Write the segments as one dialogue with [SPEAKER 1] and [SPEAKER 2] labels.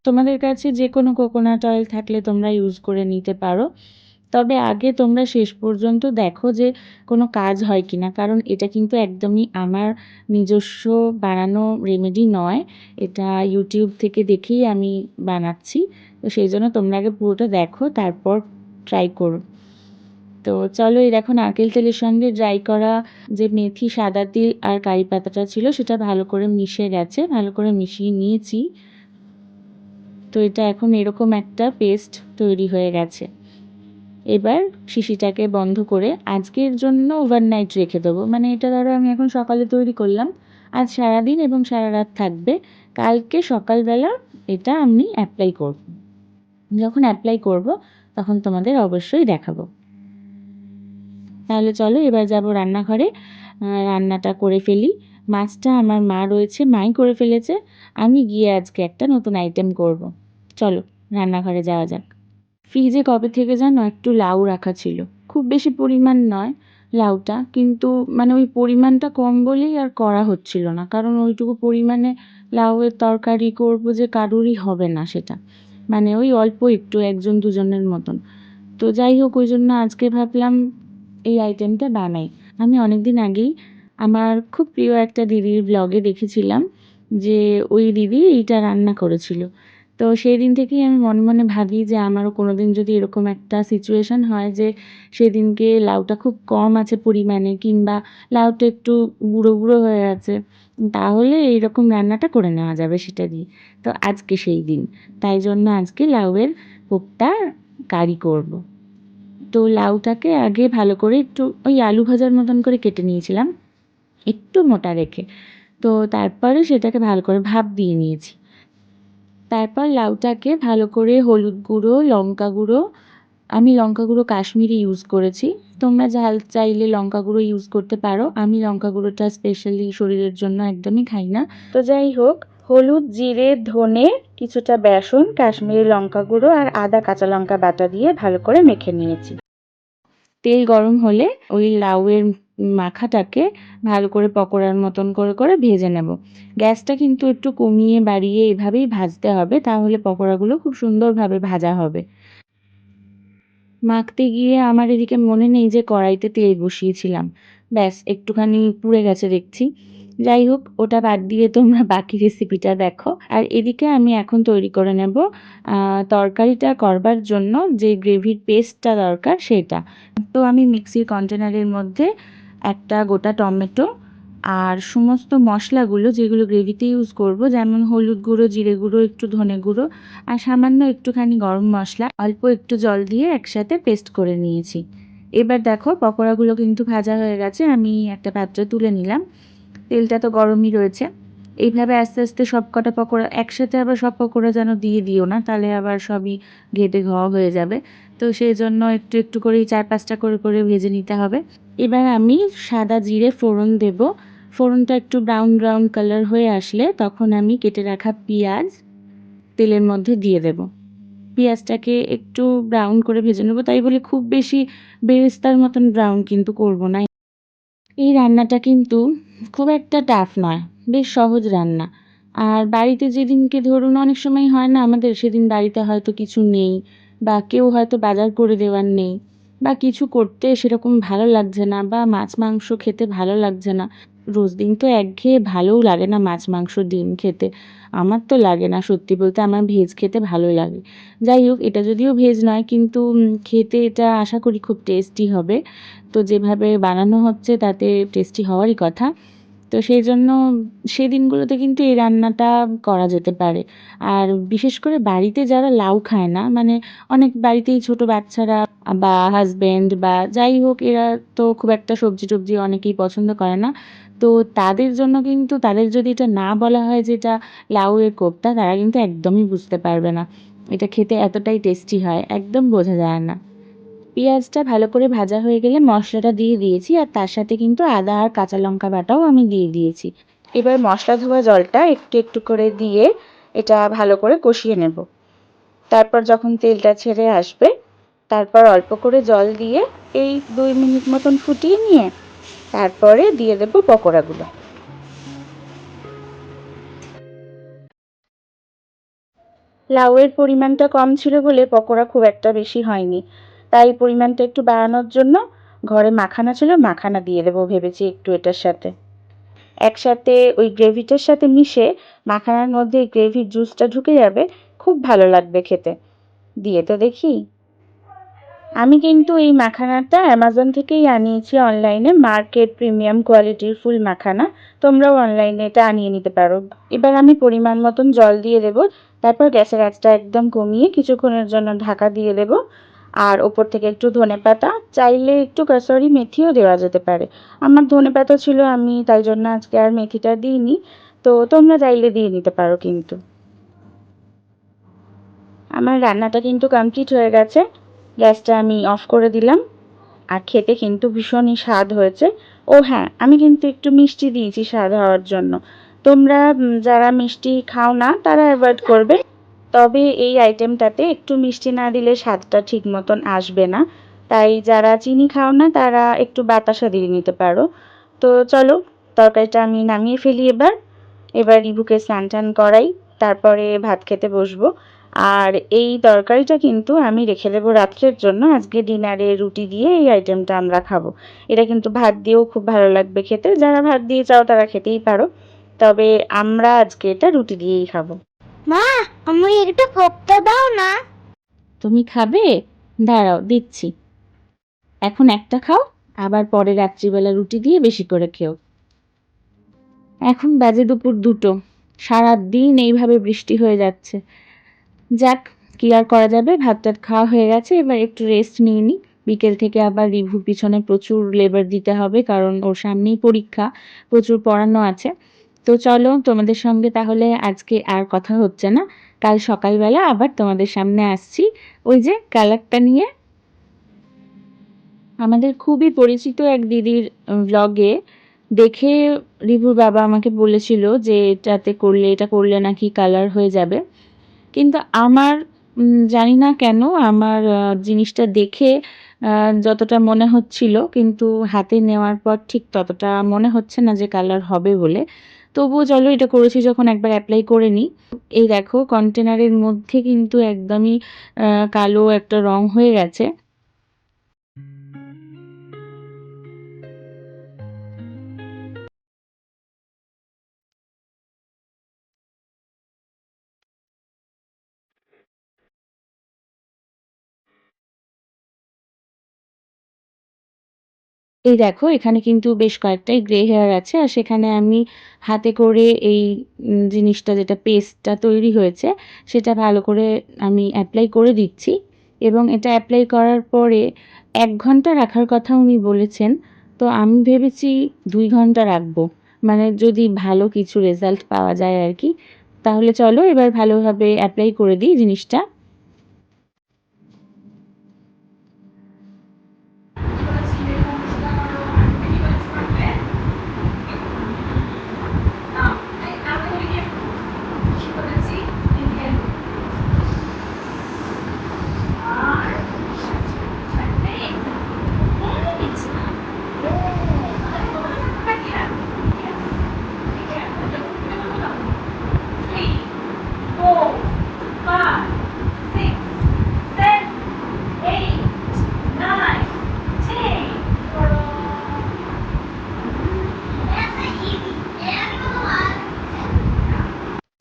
[SPEAKER 1] তোমাদের কাছে যে কোনো কোকোনাট অয়েল থাকলে তোমরা ইউজ করে নিতে পারো। তবে আগে তোমরা শেষ পর্যন্ত দেখো যে কোনো কাজ হয় কি না, কারণ এটা কিন্তু একদমই আমার নিজস্ব বানানো রেমেডি নয়, এটা ইউটিউব থেকে দেখেই আমি বানাচ্ছি। তো সেই জন্য তোমরা আগে পুরোটা দেখো, তারপর ট্রাই করো। তো চলো, এই দেখো নারকেল তেলের সঙ্গে ড্রাই করা যে মেথি, সাদা তিল আর কারি পাতাটা ছিল সেটা ভালো করে মিশে গেছে, ভালো করে মিশিয়ে নিয়েছি। তো এটা এখন এরকম একটা পেস্ট তৈরি হয়ে গেছে। এবার শিশিটাকে বন্ধ করে আজকের জন্য ওভারনাইট রেখে দেবো। মানে এটা ধরো আমি এখন সকালে তৈরি করলাম, আজ সারাদিন এবং সারা রাত থাকবে। কালকে সকালবেলা এটা আমি অ্যাপ্লাই করব। যখন অ্যাপ্লাই করব তখন তোমাদের অবশ্যই দেখাবো। তাহলে চলো এবার যাব রান্নাঘরে, রান্নাটা করে ফেলি। মাছটা আমার মা রয়েছে, মাই করে ফেলেছে, আমি গিয়ে আজকে একটা নতুন আইটেম করব। চলো রান্নাঘরে যাওয়া যাক। ফ্রিজে কবে থেকে জানো একটু লাউ রাখা ছিল, খুব বেশি পরিমাণ নয় লাউটা, কিন্তু মানে ওই পরিমাণটা কম বলেই আর করা হচ্ছিল না, কারণ ওইটুকু পরিমাণে লাউয়ের তরকারি করব যে কারুরই হবে না সেটা, মানে ওই অল্প একটু একজন দুজনের মতন। তো যাই হোক, ওই জন্য আজকে ভাবলাম এই আইটেমটা বানাই। আমি অনেক দিন আগেই আমার খুব প্রিয় একটা দিদির ব্লগে দেখেছিলাম যে ওই দিদি এইটা রান্না করেছিল। তো সেই দিন থেকেই আমি মনে মনে ভাবি যে আমারও কোনো দিন যদি এরকম একটা সিচুয়েশান হয় যে সেদিনকে লাউটা খুব কম আছে পরিমাণে, কিংবা লাউটা একটু বুড়ো বুড়ো হয়ে আছে, তাহলে এইরকম রান্নাটা করে নেওয়া যাবে সেটা দিয়ে। তো আজকে সেই দিন, তাই জন্য আজকে লাউয়ের কোপ্তা কারি করব। তো লাউটাকে আগে ভালো করে একটু ওই আলু ভাজার মতন করে কেটে নিয়েছিলাম, একটু মোটা রেখে। তো তারপরে সেটাকে ভালো করে ভাপ দিয়ে নিয়েছি। তারপর লাউটাকে ভালো করে হলুদ গুঁড়ো, লঙ্কা গুঁড়ো, আমি লঙ্কা গুঁড়ো কাশ্মীরি ইউজ করেছি, তোমরা ঝাল চাইলে লঙ্কা গুঁড়ো ইউজ করতে পারো। আমি লঙ্কা গুঁড়োটা স্পেশালি শরীরের জন্য একদমই খাই না। তো যাই হোক, হলুদ, জিরে, ধনে, কিছুটা বেসন, কাশ্মীরি লঙ্কা গুঁড়ো আর আদা কাঁচা লঙ্কা বাটা দিয়ে ভালো করে মেখে নিয়েছি। তেল গরম হলে ওই লাউয়ের মাখাটাকে ভালো করে পকোড়ার মতন করে করে ভেজে নেব। গ্যাসটা কিন্তু একটু কমিয়ে বাড়িয়ে এভাবেই ভাজতে হবে, তাহলে পকোড়াগুলো খুব সুন্দরভাবে ভাজা হবে। মাখতে গিয়ে আমার এদিকে মনে নেই যে কড়াইতে তেল বসিয়েছিলাম, ব্যাস একটুখানি পুড়ে গেছে দেখছি। যাই হোক, ওটা বাদ দিয়ে তোমরা বাকি রেসিপিটা দেখো। আর এদিকে আমি এখন তৈরি করে নেব তরকারিটা করবার জন্য যে গ্রেভির পেস্টটা দরকার সেটা। তো আমি মিক্সির কন্টেনারের মধ্যে একটা গোটা টমেটো আর সমস্ত মশলাগুলো যেগুলো গ্রেভিতে ইউজ করব, যেমন হলুদ গুঁড়ো, জিরে গুঁড়ো, একটু ধনে গুঁড়ো আর সামান্য একটুখানি গরম মশলা, অল্প একটু জল দিয়ে একসাথে পেস্ট করে নিয়েছি। এবার দেখো পকোড়াগুলো কিন্তু ভাজা হয়ে গেছে, আমি একটা পাত্রে তুলে নিলাম। তেলটা তো গরমই রয়েছে। এইভাবে আস্তে আস্তে সব কটা পকোড়া একসাথে, আবার সব পকোড়া যেন দিয়ে দিও না, তাহলে আবার সবই ঘেটে ঘ হয়ে যাবে। তো সেই জন্য একটু একটু করেই 4-5টা করে করে ভেজে নিতে হবে। এবার আমি সাদা জিরে ফোড়ন দেব। ফোড়নটা একটু ব্রাউন ব্রাউন কালার হয়ে আসলে তখন আমি কেটে রাখা পেঁয়াজ তেলের মধ্যে দিয়ে দেব। পেঁয়াজটাকে একটু ব্রাউন করে ভেজে নেবো, তাই বলে খুব বেশি বেরেস্তার মতন ব্রাউন কিন্তু করব না। এই রান্নাটা কিন্তু খুব একটা টাফ নয়, বেশ সহজ রান্না। আর বাড়িতে যেদিনকে ধরুন অনেক সময় হয় না আমাদের, সেদিন বাড়িতে হয়তো কিছু নেই, বা কেউ হয়তো বাজার করে দেওয়ার নেই, বা কিছু করতে সেরকম ভালো লাগছে না, বা মাছ মাংস খেতে ভালো লাগছে না। রোজ দিন তো একঘেয়ে ভালোও লাগে না মাছ মাংস ডিম খেতে, আমার তো লাগে না সত্যি বলতে, আমার ভেজ খেতে ভালো লাগে। যাই হোক, এটা যদিও ভেজ নয় কিন্তু খেতে এটা আশা করি খুব টেস্টি হবে। তো যেভাবে বানানো হচ্ছে তাতে টেস্টি হওয়ারই কথা। তো সেই জন্য সেদিনগুলোতে কিন্তু এই রান্নাটা করা যেতে পারে। আর বিশেষ করে বাড়িতে যারা লাউ খায় না, মানে অনেক বাড়িতেই ছোট বাচ্চারা বা হাজব্যান্ড বা যাই হোক, এরা তো খুব একটা সবজি টবজি অনেকেই পছন্দ করে না। তো তাদের জন্য কিন্তু, তাদের যদি এটা না বলা হয় যে এটা লাউয়ের কোপ্তা, তারা কিন্তু একদমই বুঝতে পারবে না এটা খেতে এতটাই টেস্টি হয়, একদম বোঝা যায় না। পেঁয়াজটা ভালো করে ভাজা হয়ে গেলে মশলাটা দিয়ে দিয়েছি, আর তার সাথে কিন্তু আদা আর কাঁচা লঙ্কা বাটাও আমি দিয়ে দিয়েছি। এবার মশলা ধোয়া জলটা একটু একটু করে দিয়ে এটা ভালো করে কষিয়ে নেব। তারপর যখন তেলটা ছেড়ে আসবে, তারপর অল্প করে জল দিয়ে এই 2 মিনিট মতন ফুটিয়ে নিয়ে তারপরে দিয়ে দেব পকোড়াগুলো। লাউয়ের পরিমাণটা কম ছিল বলে পকোড়া খুব একটা বেশি হয়নি, তাই পরিমাণটা একটু বাড়ানোর জন্য ঘরে মাখানা ছিল, মাখানা দিয়ে দেবো ভেবেছি একটু এটার সাথে। একসাথে ওই গ্রেভিটার সাথে মিশে মাখানার মধ্যে গ্রেভির জুসটা ঢুকে যাবে, খুব ভালো লাগবে খেতে। দিয়ে তো দেখি। আমি কিন্তু এই মাখানাটা অ্যামাজন থেকেই আনিয়েছি অনলাইনে, মার্কেট প্রিমিয়াম কোয়ালিটির ফুল মাখানা। তোমরাও অনলাইনে এটা আনিয়ে নিতে পারো। এবার আমি পরিমাণ মতন জল দিয়ে দেবো, তারপর গ্যাসের আঁচটা একদম কমিয়ে কিছুক্ষণের জন্য ঢাকা দিয়ে দেবো। আর ওপর থেকে একটু ধনেপাতা, চাইলে একটু কাসুরি মেথিও দেওয়া যেতে পারে। আমার ধনেপাতা ছিল, আমি তাই জন্য আজকে আর মেথিটা দিইনি, তো তোমরা চাইলে দিয়ে নিতে পারো কিন্তু। আমার রান্নাটা কিন্তু কমপ্লিট হয়ে গেছে, গ্যাসটা আমি অফ করে দিলাম। আর খেতে কিন্তু ভীষণই স্বাদ হয়েছে। ও হ্যাঁ, আমি কিন্তু একটু মিষ্টি দিয়েছি স্বাদ হওয়ার জন্য। তোমরা যারা মিষ্টি খাও না তারা অ্যাভয়েড করবে, তবে এই আইটেমটাতে একটু মিষ্টি না দিলে স্বাদটা ঠিক মতন আসবে না। তাই যারা চিনি খাও না তারা একটু বাতাসা দিয়ে নিতে পারো। তো চলো, তরকারিটা আমি নামিয়ে ফেলি এবার। এবার রিভুকে স্নান টান করাই, তারপরে ভাত খেতে বসবো। আর এই তরকারিটা কিন্তু আমি রেখে দেবো রাত্রের জন্য, আজকে ডিনারে রুটি দিয়ে এই আইটেমটা আমরা খাবো। এটা কিন্তু ভাত দিয়েও খুব ভালো লাগবে খেতে, যারা ভাত দিয়ে চাও তারা খেতেই পারো, তবে আমরা আজকে এটা রুটি দিয়েই খাবো।
[SPEAKER 2] মা, আমি একটা কোপ্তা দাও না।
[SPEAKER 1] তুমি খাবে? দাঁড়াও দিচ্ছি। এখন একটা খাও, আবার পরে রাত্রিবেলা রুটি দিয়ে বেশি করে খেও। এখন বাজে দুপুর 2টো, সারাদিন এইভাবে বৃষ্টি হয়ে যাচ্ছে। যাক, কি আর করা যাবে, ভাত টাত খাওয়া হয়ে গেছে, এবার একটু রেস্ট নিয়ে নিই। বিকেল থেকে আবার রিভুর পিছনে প্রচুর লেবার দিতে হবে, কারণ ওর সামনেই পরীক্ষা, প্রচুর পড়ানো আছে। তো চলো, তোমাদের সঙ্গে তাহলে আজকে আর কথা হচ্ছে না, কাল সকালবেলা আবার তোমাদের সামনে আসছি ওই যে কালারটা নিয়ে। আমাদের খুবই পরিচিত এক দিদির ব্লগে দেখে রিভুর বাবা আমাকে বলেছিল যে এটা করলে নাকি কালার হয়ে যাবে। কিন্তু আমার জানি না কেন আমার জিনিসটা দেখে যতটা মনে হচ্ছিল, কিন্তু হাতে নেওয়ার পর ঠিক ততটা মনে হচ্ছে না যে কালার হবে বলে। তবুও চলো, এটা করেছি যখন একবার অ্যাপ্লাই করে নিই। এই দেখো, কন্টেনারের মধ্যে কিন্তু একদমই কালো একটা রং হয়ে গেছে। এই দেখো, এখানে কিন্তু বেশ কয়েকটাই গ্রে হেয়ার আছে, আর সেখানে আমি হাতে করে এই জিনিসটা, যেটা পেস্টটা তৈরি হয়েছে, সেটা ভালো করে আমি অ্যাপ্লাই করে দিচ্ছি। এবং এটা অ্যাপ্লাই করার পরে 1 ঘন্টা রাখার কথা উনি বলেছেন, তো আমি ভেবেছি 2 ঘন্টা রাখবো, মানে যদি ভালো কিছু রেজাল্ট পাওয়া যায় আর কি। তাহলে চলো এবার ভালোভাবে অ্যাপ্লাই করে দিই জিনিসটা।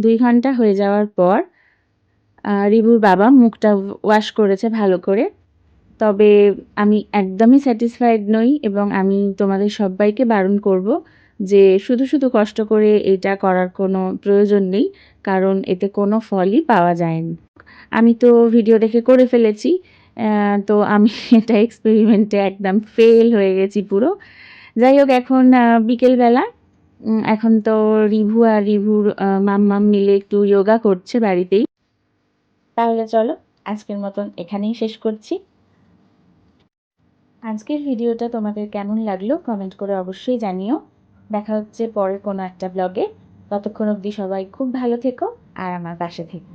[SPEAKER 1] দুই ঘন্টা হয়ে যাওয়ার পর রিভুর বাবা মুখটা ওয়াশ করেছে ভালো করে। তবে আমি একদমই স্যাটিসফাইড নই, এবং আমি তোমাদের সবাইকে বারণ করব যে শুধু শুধু কষ্ট করে এটা করার কোনো প্রয়োজন নেই, কারণ এতে কোনো ফলই পাওয়া যায়নি। আমি তো ভিডিও দেখে করে ফেলেছি, তো আমি এটা এক্সপেরিমেন্টে একদম ফেল হয়ে গেছি পুরো। যাই হোক, এখন বিকেলবেলা, এখন তো রিভু আর রিভুর মাম্মাম মিলে একটু যোগা করছে বাড়িতেই। তাহলে চলো, আজকের মতন এখানেই শেষ করছি। আজকের ভিডিওটা তোমাদের কেমন লাগলো কমেন্ট করে অবশ্যই জানিও। দেখা হচ্ছে পরের কোনো একটা ব্লগে। ততক্ষণ অবধি সবাই খুব ভালো থেকো আর আমার পাশে থেকো।